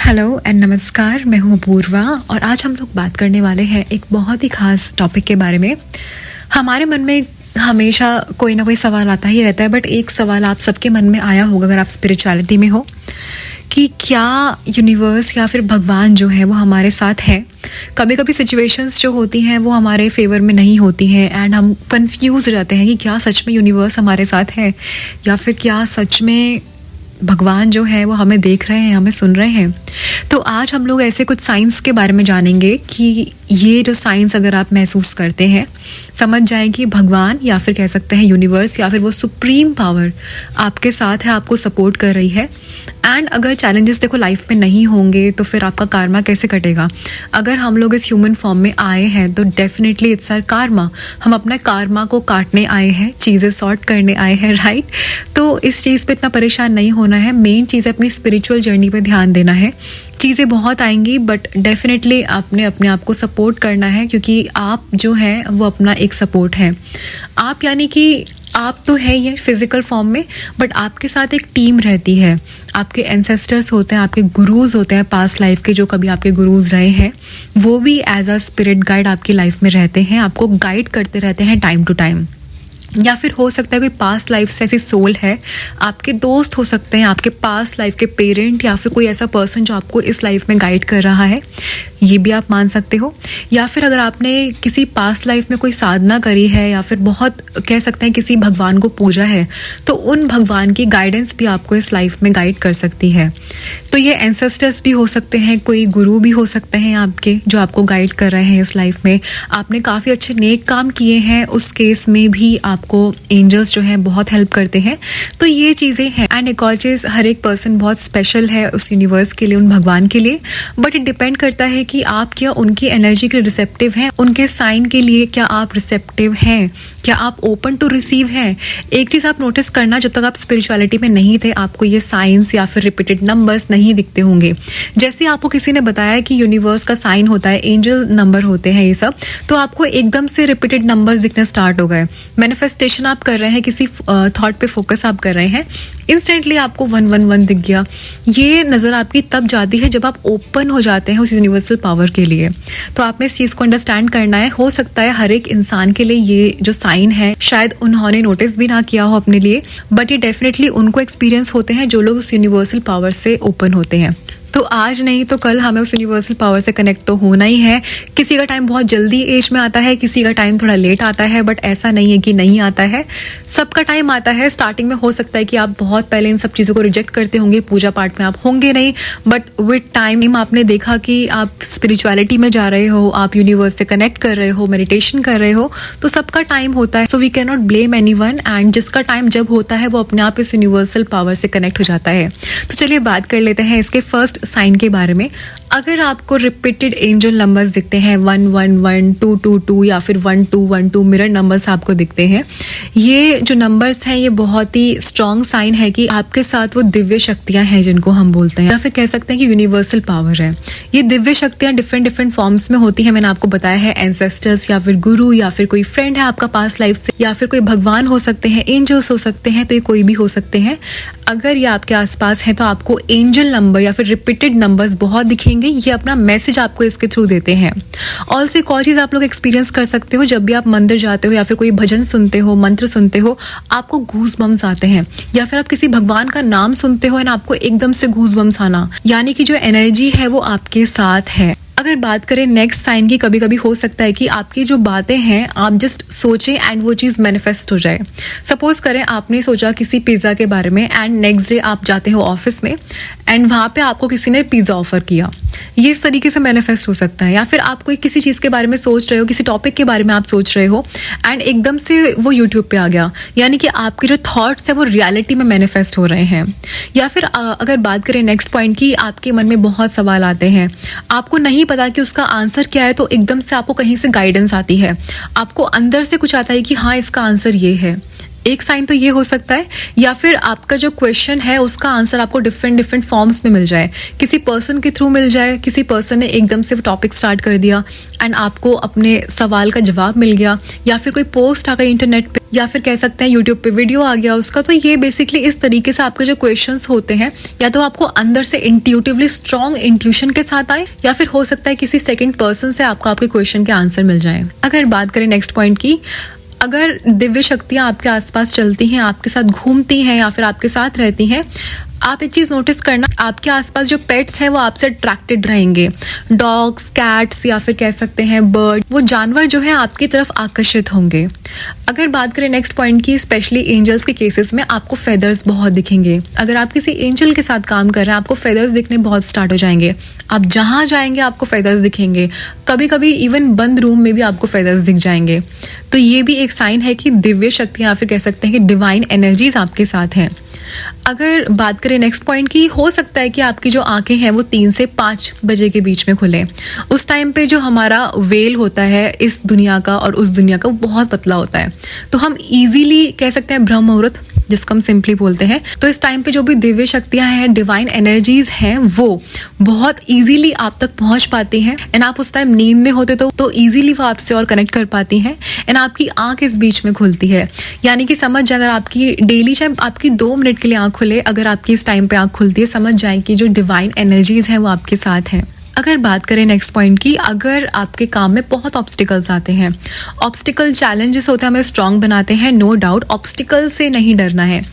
Hello and नमस्कार, मैं हूँ अपूर्वा और आज हम लोग बात करने वाले हैं एक बहुत ही खास टॉपिक के बारे में। हमारे मन में हमेशा कोई ना कोई सवाल आता ही रहता है, बट एक सवाल आप सबके मन में आया होगा अगर आप स्पिरिचुअलिटी में हो कि क्या यूनिवर्स या फिर भगवान जो है वो हमारे साथ है। कभी कभी सिचुएशंस जो होती हैं वो हमारे फेवर में नहीं होती हैं एंड हम कंफ्यूज रहते हैं कि क्या सच में यूनिवर्स हमारे साथ है या फिर क्या सच में भगवान जो है वो हमें देख रहे हैं, हमें सुन रहे हैं। तो आज हम लोग ऐसे कुछ साइंस के बारे में जानेंगे कि ये जो साइंस अगर आप महसूस करते हैं, समझ जाएं कि भगवान या फिर कह सकते हैं यूनिवर्स या फिर वो सुप्रीम पावर आपके साथ है, आपको सपोर्ट कर रही है। एंड अगर चैलेंजेस देखो लाइफ में नहीं होंगे तो फिर आपका कार्मा कैसे कटेगा। अगर हम लोग इस ह्यूमन फॉर्म में आए हैं तो डेफिनेटली इट्स आवर कार्मा। हम अपने कार्मा को काटने आए हैं, चीज़ें सॉर्ट करने आए हैं, राइट। तो इस चीज़ पे इतना परेशान नहीं होना है। मेन चीज़ अपनी स्पिरिचुअल जर्नी पे ध्यान देना है। चीज़ें बहुत आएंगी बट डेफिनेटली आपने अपने आप को सपोर्ट करना है, क्योंकि आप जो है वो अपना एक सपोर्ट है। आप यानी कि आप तो है ही फिजिकल फॉर्म में, बट आपके साथ एक टीम रहती है। आपके एंसेस्टर्स होते हैं, आपके गुरुज होते हैं पास्ट लाइफ के, जो कभी आपके गुरुज रहे हैं वो भी एज अ स्पिरिट गाइड आपकी लाइफ में रहते हैं, आपको गाइड करते रहते हैं टाइम टू टाइम। या फिर हो सकता है कोई पास्ट लाइफ से ऐसी सोल है, आपके दोस्त हो सकते हैं, आपके पास्ट लाइफ के पेरेंट या फिर कोई ऐसा पर्सन जो आपको इस लाइफ में गाइड कर रहा है, ये भी आप मान सकते हो। या फिर अगर आपने किसी पास्ट लाइफ में कोई साधना करी है या फिर बहुत कह सकते हैं किसी भगवान को पूजा है, तो उन भगवान की गाइडेंस भी आपको इस लाइफ में गाइड कर सकती है। तो ये एंसेस्टर्स भी हो सकते हैं, कोई गुरु भी हो सकते हैं आपके जो आपको गाइड कर रहे हैं इस लाइफ में। आपने काफ़ी अच्छे नेक काम किए हैं, उस केस में भी आपको एंजल्स जो हैं बहुत हेल्प करते हैं। तो ये चीज़ें हैं। एंड एक और चीज़, हर एक पर्सन बहुत स्पेशल है उस यूनिवर्स के लिए, उन भगवान के लिए। बट इट डिपेंड करता है कि आप क्या उनकी एनर्जी के रिसेप्टिव हैं, उनके साइन के लिए क्या आप रिसेप्टिव हैं, क्या आप ओपन टू रिसीव हैं। एक चीज़ आप नोटिस करना, जब तक आप स्पिरिचुअलिटी में नहीं थे आपको ये साइंस या फिर रिपीटेड नंबर्स नहीं दिखते होंगे। जैसे आपको किसी ने बताया कि यूनिवर्स का साइन होता है, एंजल नंबर होते हैं ये सब, तो आपको एकदम से रिपीटेड नंबर्स दिखने स्टार्ट हो गए। मैनिफेस्टेशन आप कर रहे हैं, किसी थॉट पे फोकस आप कर रहे हैं, इंस्टेंटली आपको 111 दिख गया। ये नज़र आपकी तब जाती है जब आप ओपन हो जाते हैं उस यूनिवर्सल पावर के लिए। तो आपने इस चीज़ को अंडरस्टैंड करना है। हो सकता है हर एक इंसान के लिए ये जो साइन है शायद उन्होंने नोटिस भी ना किया हो अपने लिए, बट ये डेफिनेटली उनको एक्सपीरियंस होते हैं जो लोग उस यूनिवर्सल पावर से ओपन होते हैं। तो आज नहीं तो कल हमें उस यूनिवर्सल पावर से कनेक्ट तो होना ही है। किसी का टाइम बहुत जल्दी एज में आता है, किसी का टाइम थोड़ा लेट आता है, बट ऐसा नहीं है कि नहीं आता है, सबका टाइम आता है। स्टार्टिंग में हो सकता है कि आप बहुत पहले इन सब चीज़ों को रिजेक्ट करते होंगे, पूजा पाठ में आप होंगे नहीं, बट विद टाइम आपने देखा कि आप स्पिरिचुअलिटी में जा रहे हो, आप यूनिवर्स से कनेक्ट कर रहे हो, मेडिटेशन कर रहे हो, तो सबका टाइम होता है। So we can not blame anyone, and जिसका टाइम जब होता है वो अपने आप इस यूनिवर्सल पावर से कनेक्ट हो जाता है। तो चलिए बात कर लेते हैं इसके फर्स्ट साइन के बारे में। अगर आपको रिपीटेड एंजल नंबर्स दिखते हैं 111, 222 या फिर 1212 मिरर नंबर्स आपको दिखते हैं, ये जो नंबर्स हैं ये बहुत ही स्ट्रॉन्ग साइन है कि आपके साथ वो दिव्य शक्तियां हैं जिनको हम बोलते हैं, या फिर कह सकते हैं कि यूनिवर्सल पावर है। ये दिव्य शक्तियां डिफरेंट फॉर्म्स में होती हैं। मैंने आपको बताया है, एंसेस्टर्स या फिर गुरु या फिर कोई फ्रेंड है आपका पास्ट लाइफ से, या फिर कोई भगवान हो सकते हैं, एंजल्स हो सकते हैं, तो ये कोई भी हो सकते हैं। अगर ये आपके आसपास है तो आपको एंजल नंबर या फिर रिपीटेड नंबर्स बहुत दिखेंगे। ये अपना मैसेज आपको इसके थ्रू देते हैं। ऑल्सो एक और चीज़ आप लोग एक्सपीरियंस कर सकते हो, जब भी आप मंदिर जाते हो या फिर कोई भजन सुनते हो, मंत्र सुनते हो, आपको गूज बम्स आते हैं, या फिर आप किसी भगवान का नाम सुनते हो एंड आपको एकदम से गूज बम्स आना, यानी कि जो एनर्जी है वो आपके साथ है। अगर बात करें नेक्स्ट साइन की, कभी कभी हो सकता है कि आपकी जो बातें हैं आप जस्ट सोचें एंड वो चीज़ मैनिफेस्ट हो जाए। सपोज करें आपने सोचा किसी पिज़्ज़ा के बारे में एंड नेक्स्ट डे आप जाते हो ऑफिस में एंड वहाँ पे आपको किसी ने पिज़्ज़ा ऑफर किया। ये इस तरीके से मैनिफेस्ट हो सकता है। या फिर आप कोई किसी चीज़ के बारे में सोच रहे हो, किसी टॉपिक के बारे में आप सोच रहे हो एंड एकदम से वो यूट्यूब पे आ गया, यानी कि आपके जो थॉट्स है वो रियलिटी में मैनिफेस्ट हो रहे हैं। या फिर अगर बात करें नेक्स्ट पॉइंट की, आपके मन में बहुत सवाल आते हैं, आपको नहीं पता कि उसका आंसर क्या है, तो एकदम से आपको कहीं से गाइडेंस आती है, आपको अंदर से कुछ आता है कि हाँ इसका आंसर ये है। एक साइन तो ये हो सकता है, या फिर आपका जो क्वेश्चन है उसका आंसर आपको डिफरेंट फॉर्म्स में मिल जाए, किसी पर्सन के थ्रू मिल जाए, किसी पर्सन ने एकदम से टॉपिक स्टार्ट कर दिया एंड आपको अपने सवाल का जवाब मिल गया, या फिर कोई पोस्ट आ गई इंटरनेट पे, या फिर कह सकते हैं यूट्यूब पे वीडियो आ गया उसका। तो ये बेसिकली इस तरीके से आपके जो क्वेश्चंस होते हैं या तो आपको अंदर से इंट्यूटिवली स्ट्रॉन्ग इंट्यूशन के साथ आए, या फिर हो सकता है किसी सेकंड पर्सन से आपको आपके क्वेश्चन के आंसर मिल जाए। अगर बात करें नेक्स्ट पॉइंट की, अगर दिव्य शक्तियां आपके आसपास चलती हैं, आपके साथ घूमती हैं या फिर आपके साथ रहती हैं, आप एक चीज़ नोटिस करना, आपके आसपास जो पेट्स हैं वो आपसे अट्रैक्टेड रहेंगे। डॉग्स, कैट्स या फिर कह सकते हैं बर्ड, वो जानवर जो है आपकी तरफ आकर्षित होंगे। अगर बात करें नेक्स्ट पॉइंट की, स्पेशली एंजल्स के केसेस में आपको फेदर्स बहुत दिखेंगे। अगर आप किसी एंजल के साथ काम कर रहे हैं, आपको फेदर्स दिखने बहुत स्टार्ट हो जाएंगे। आप जहाँ जाएंगे आपको फेदर्स दिखेंगे, कभी कभी इवन बंद रूम में भी आपको फेदर्स दिख जाएंगे। तो ये भी एक साइन है कि दिव्य शक्तियाँ या फिर कह सकते हैं कि डिवाइन एनर्जीज आपके साथ हैं। अगर बात करें नेक्स्ट पॉइंट की, हो सकता है कि आपकी जो आंखें हैं वो 3 से 5 बजे के बीच में खुले। उस टाइम पे जो हमारा वेल होता है इस दुनिया का और उस दुनिया का, वो बहुत पतला होता है, तो हम इजीली कह सकते हैं ब्रह्म मुहूर्त जिसको हम सिंपली बोलते हैं। तो इस टाइम पे जो भी दिव्य शक्तियां हैं, डिवाइन एनर्जीज हैं, वो बहुत इजीली आप तक पहुंच पाती हैं। एंड आप उस टाइम नींद में होते तो इजीली वो आपसे और कनेक्ट कर पाती हैं। एंड आपकी आंख इस बीच में खुलती है, यानी कि समझ, अगर आपकी डेली चाहे आपकी 2 मिनट के लिए आंख खुले, अगर आपकी इस टाइम पे आंख खुलती है, समझ जाएं कि जो डिवाइन एनर्जीज हैं वो आपके साथ हैं। अगर बात करें नेक्स्ट पॉइंट की, अगर आपके काम में बहुत ऑब्स्टिकल्स आते हैं, ऑब्स्टिकल चैलेंजेस होते हैं, हमें स्ट्रांग बनाते हैं, नो डाउट, ऑब्स्टिकल से नहीं डरना है।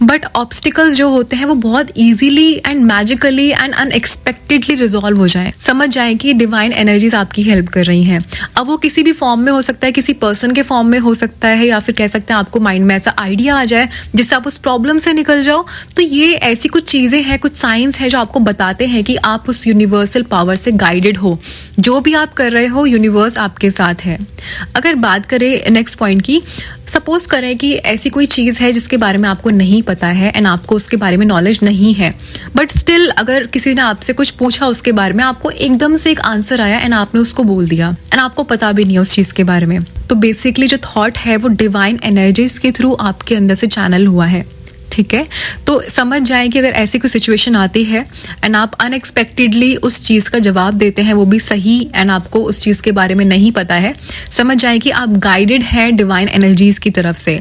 बट ऑब्स्टिकल्स जो होते हैं वो बहुत easily and magically and unexpectedly resolve हो जाए। समझ जाए कि डिवाइन एनर्जीज आपकी हेल्प कर रही हैं। अब वो किसी भी फॉर्म में हो सकता है, किसी पर्सन के फॉर्म में हो सकता है, या फिर कह सकते हैं आपको माइंड में ऐसा आइडिया आ जाए जिससे आप उस प्रॉब्लम से निकल जाओ। तो ये ऐसी कुछ चीज़ें हैं, कुछ साइंस हैं जो आपको बताते हैं कि आप उस यूनिवर्सल पावर से गाइडेड हो। जो भी आप कर रहे हो, यूनिवर्स आपके साथ है। अगर बात करें नेक्स्ट पॉइंट की, सपोज करें कि ऐसी कोई चीज़ है जिसके बारे में आपको नहीं पता है एंड आपको उसके बारे में नॉलेज नहीं है, बट स्टिल अगर किसी ने आपसे कुछ पूछा उसके बारे में, आपको एकदम से एक आंसर आया एंड आपने उसको बोल दिया एंड आपको पता भी नहीं है उस चीज़ के बारे में। तो बेसिकली जो थॉट है वो डिवाइन एनर्जीज के थ्रू आपके अंदर से चैनल हुआ है। ठीक है, तो समझ जाएं कि अगर ऐसी कोई सिचुएशन आती है एंड आप अनएक्सपेक्टेडली उस चीज़ का जवाब देते हैं, वो भी सही, एंड आपको उस चीज़ के बारे में नहीं पता है, समझ जाएं कि आप गाइडेड हैं डिवाइन एनर्जीज की तरफ से।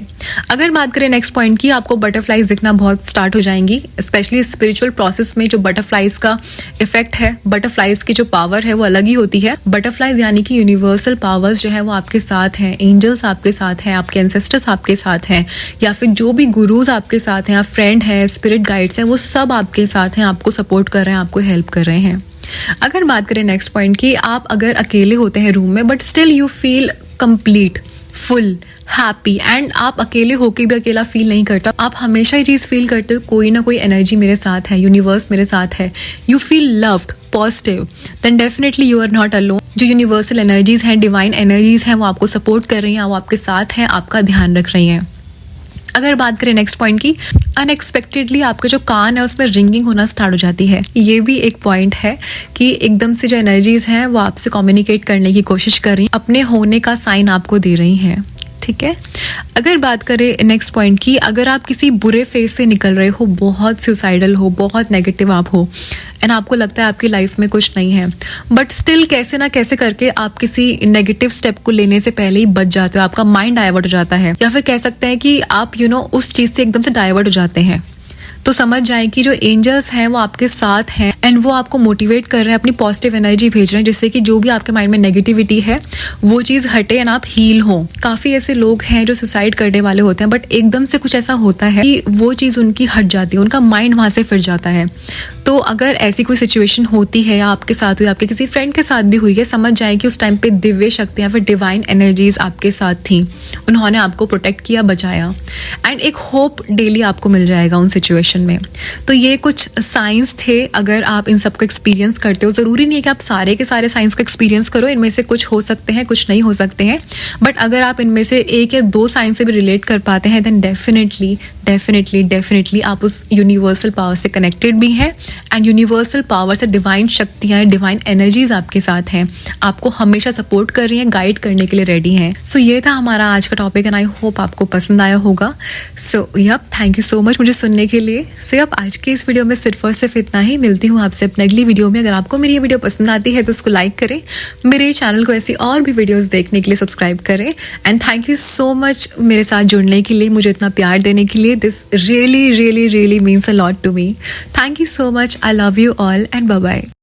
अगर बात करें नेक्स्ट पॉइंट की, आपको बटरफ्लाइज दिखना बहुत स्टार्ट हो जाएंगी, स्पेशली स्पिरिचुअल प्रोसेस में जो बटरफ्लाइज का इफेक्ट है, बटरफ्लाइज की जो पावर है वो अलग ही होती है। बटरफ्लाइज यानी कि यूनिवर्सल पावर्स जो है वो आपके साथ हैं, एंजल्स आपके साथ हैं, आपके एंसेस्टर्स आपके साथ हैं, या फिर जो भी गुरुज आपके साथ हैं, फ्रेंड है, स्पिरिट गाइड्स हैं, वो सब आपके साथ हैं, आपको सपोर्ट कर रहे हैं, आपको हेल्प कर रहे हैं। अगर बात करें नेक्स्ट पॉइंट की, आप अगर अकेले होते हैं रूम में but still you feel complete, full, happy, and आप अकेले होके भी अकेला फील नहीं करता, आप हमेशा ये चीज़ फील करते हो कोई ना कोई एनर्जी मेरे साथ है, यूनिवर्स मेरे साथ है, you feel loved, positive, then definitely you are not alone. जो यूनिवर्सल एनर्जीज हैं, डिवाइन एनर्जीज हैं, वो आपको सपोर्ट कर रही हैं, वो आपके साथ हैं, आपका ध्यान रख रही हैं। अगर बात करें नेक्स्ट पॉइंट की, अनएक्सपेक्टेडली आपका जो कान है उसमें रिंगिंग होना स्टार्ट हो जाती है। ये भी एक पॉइंट है कि एकदम से जो एनर्जीज हैं वो आपसे कम्युनिकेट करने की कोशिश कर रही हैं, अपने होने का साइन आपको दे रही हैं। ठीक है, अगर बात करें नेक्स्ट पॉइंट की, अगर आप किसी बुरे फेज से निकल रहे हो, बहुत सुसाइडल हो, बहुत नेगेटिव आप हो एंड आपको लगता है आपकी लाइफ में कुछ नहीं है, बट स्टिल कैसे ना कैसे करके आप किसी नेगेटिव स्टेप को लेने से पहले ही बच जाते हो, आपका माइंड डाइवर्ट हो जाता है, या फिर कह सकते हैं कि आप उस चीज़ से एकदम से डाइवर्ट हो जाते हैं, तो समझ जाएं कि जो एंजल्स हैं वो आपके साथ हैं एंड वो आपको मोटिवेट कर रहे हैं, अपनी पॉजिटिव एनर्जी भेज रहे हैं, जिससे कि जो भी आपके माइंड में नेगेटिविटी है वो चीज़ हटे एंड आप हील हो। काफ़ी ऐसे लोग हैं जो सुसाइड करने वाले होते हैं, बट एकदम से कुछ ऐसा होता है कि वो चीज़ उनकी हट जाती है, उनका माइंड वहाँ से फिर जाता है। तो अगर ऐसी कोई सिचुएशन होती है या आपके साथ हुई, आपके किसी फ्रेंड के साथ भी हुई है, समझ जाए कि उस टाइम पे दिव्य शक्तियाँ फिर डिवाइन एनर्जीज आपके साथ थी, उन्होंने आपको प्रोटेक्ट किया, बचाया, एंड एक होप डेली आपको मिल जाएगा उन सिचुएशन मैनिफेस्टेशन में। तो ये कुछ साइंस थे, अगर आप इन सबको एक्सपीरियंस करते हो, ज़रूरी नहीं है कि आप सारे के सारे साइंस को एक्सपीरियंस करो, इनमें से कुछ हो सकते हैं, कुछ नहीं हो सकते हैं, बट अगर आप इनमें से एक या दो साइंस से भी रिलेट कर पाते हैं देन डेफिनेटली आप उस यूनिवर्सल पावर से कनेक्टेड भी हैं। एंड यूनिवर्सल पावर से डिवाइन शक्तियाँ, डिवाइन एनर्जीज आपके साथ हैं, आपको हमेशा सपोर्ट कर रही हैं, गाइड करने के लिए रेडी हैं। सो ये था हमारा आज का टॉपिक एंड आई होप आपको पसंद आया होगा। So thank you so much मुझे सुनने के लिए। सो आज के इस वीडियो में सिर्फ और सिर्फ इतना ही। मिलती हूँ आपसे अपने अगली वीडियो में। अगर आपको मेरी ये वीडियो पसंद आती है तो उसको लाइक करें, मेरे चैनल को ऐसी और भी वीडियोस देखने के लिए सब्सक्राइब करें। And thank you so much मेरे साथ जुड़ने के लिए, मुझे इतना प्यार देने के लिए। This really means a lot to me. Thank you so much. I love you all and bye bye.